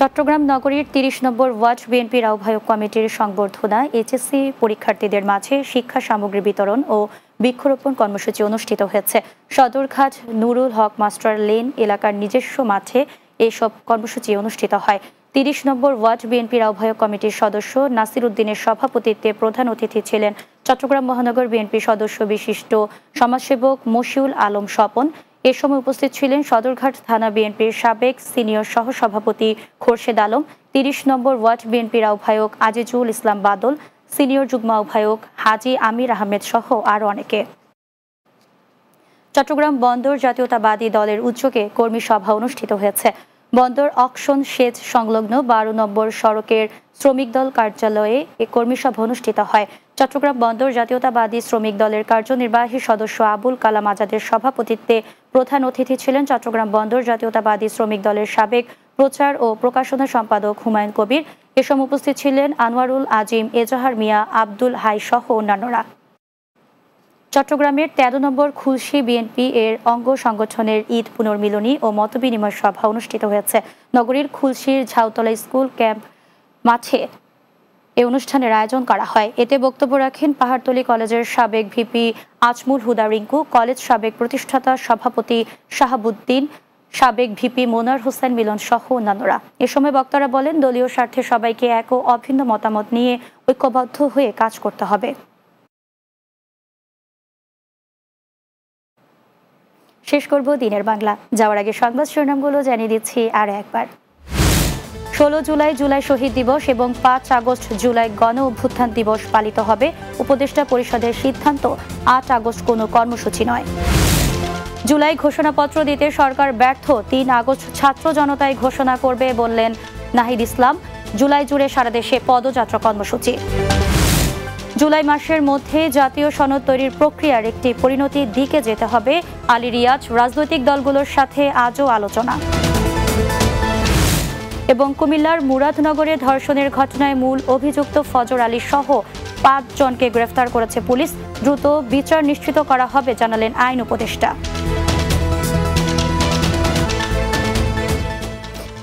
চট্টগ্রাম নগরীর ৩০ নম্বর ওয়ার্ড বিএনপির আহ্বায়ক কমিটির সংবর্ধনা এইচএসসি পরীক্ষার্থীদের মাঝে শিক্ষা সামগ্রী বিতরণ ও বৃক্ষরোপণ কর্মসূচি অনুষ্ঠিত হয়েছে। সদরঘাট নুরুল হক মাস্টার লেন এলাকার নিজস্ব মাঠে এসব কর্মসূচি অনুষ্ঠিত হয়। ৩০ নম্বর ওয়ার্ড বিএনপির আহ্বায়ক কমিটির সদস্য নাসির উদ্দিনের সভাপতিত্বে প্রধান অতিথি ছিলেন চট্টগ্রাম মহানগর বিএনপি সদস্য বিশিষ্ট সমাজসেবক মশিউল আলম স্বপন। এ সময় উপস্থিত ছিলেন সদরঘাট থানা বিএনপির সাবেক সিনিয়র সহসভাপতি খোরশেদ আলম, ৩০ নম্বর ওয়ার্ড বিএনপির আহ্বায়ক আজিজুল ইসলাম বাদল, সিনিয়র যুগ্ম আহ্বায়ক হাজি আমির আহমেদ সহ আরও অনেকে। চট্টগ্রাম বন্দর জাতীয়তাবাদী দলের উদ্যোগে কর্মী সভা অনুষ্ঠিত হয়েছে। বন্দর অকশন সেচ সংলগ্ন ১২ নম্বর সড়কের শ্রমিক দল কার্যালয়ে এ কর্মী সভা অনুষ্ঠিত হয়। চট্টগ্রাম বন্দর জাতীয়তাবাদী শ্রমিক দলের কার্যনির্বাহী সদস্য আবুল কালাম আজাদের সভাপতিত্বে প্রধান অতিথি ছিলেন চট্টগ্রাম বন্দর জাতীয়তাবাদী শ্রমিক দলের সাবেক প্রচার ও প্রকাশনা সম্পাদক হুমায়ুন কবির। এ সময় উপস্থিত ছিলেন আনোয়ারুল আজিম, এজাহার মিয়া, আব্দুল হাই সহ অন্যান্যরা। চট্টগ্রামের ১৩ নম্বর খুলশী বিএনপি এর অঙ্গ সংগঠনের ঈদ পুনর্মিলনী ও মতবিনিময় সভা অনুষ্ঠিত হয়েছে। নগরীর খুলশীর ঝাউতলা স্কুল ক্যাম্প মাঠে এই অনুষ্ঠানের আয়োজন করা হয়। এতে বক্তব্য রাখেন পাহাড়তলী কলেজের সাবেক ভিপি আজমুল হুদা রিঙ্কু, কলেজ সাবেক প্রতিষ্ঠাতা সভাপতি শাহাবুদ্দিন, সাবেক ভিপি মোনার হোসেন মিলন সহ অন্যান্যরা। এ সময় বক্তারা বলেন, দলীয় স্বার্থে সবাইকে এক ও অভিন্ন মতামত নিয়ে ঐক্যবদ্ধ হয়ে কাজ করতে হবে। শেষ করব দিনের বাংলা। যাওয়ার আগে সংবাদ শিরোনামগুলো জানিয়ে দিচ্ছি আর একবার। ১৬ জুলাই জুলাই শহীদ দিবস এবং ৫ আগস্ট জুলাই গণ অভ্যুত্থান দিবস পালিত হবে। উপদেষ্টা পরিষদের সিদ্ধান্ত, ৮ আগস্ট কোনো কর্মসূচি নয়। জুলাই ঘোষণাপত্র দিতে সরকার ব্যর্থ, ৩ আগস্ট ছাত্র জনতায় ঘোষণা করবে বললেন নাহিদ ইসলাম। জুলাই জুড়ে সারা দেশে পদযাত্রা কর্মসূচি। জুলাই মাসের মধ্যে জাতীয় সনদ তৈরির প্রক্রিয়ার একটি পরিণতির দিকে যেতে হবে। আলী রিয়াজ, রাজনৈতিক দলগুলোর সাথে আজও আলোচনা। এবং কুমিল্লার মুরাদনগরে ধর্ষণের ঘটনায় মূল অভিযুক্ত ফজর আলী সহ ৫ জনকে গ্রেফতার করেছে পুলিশ। দ্রুত বিচার নিশ্চিত করা হবে জানালেন আইন উপদেষ্টা।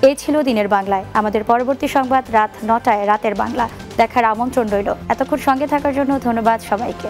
এই ছিল দিনের বাংলায়। আমাদের পরবর্তী সংবাদ রাত ৯টায় রাতের বাংলা দেখার আমন্ত্রণ রইল। এতক্ষণ সঙ্গে থাকার জন্য ধন্যবাদ সবাইকে।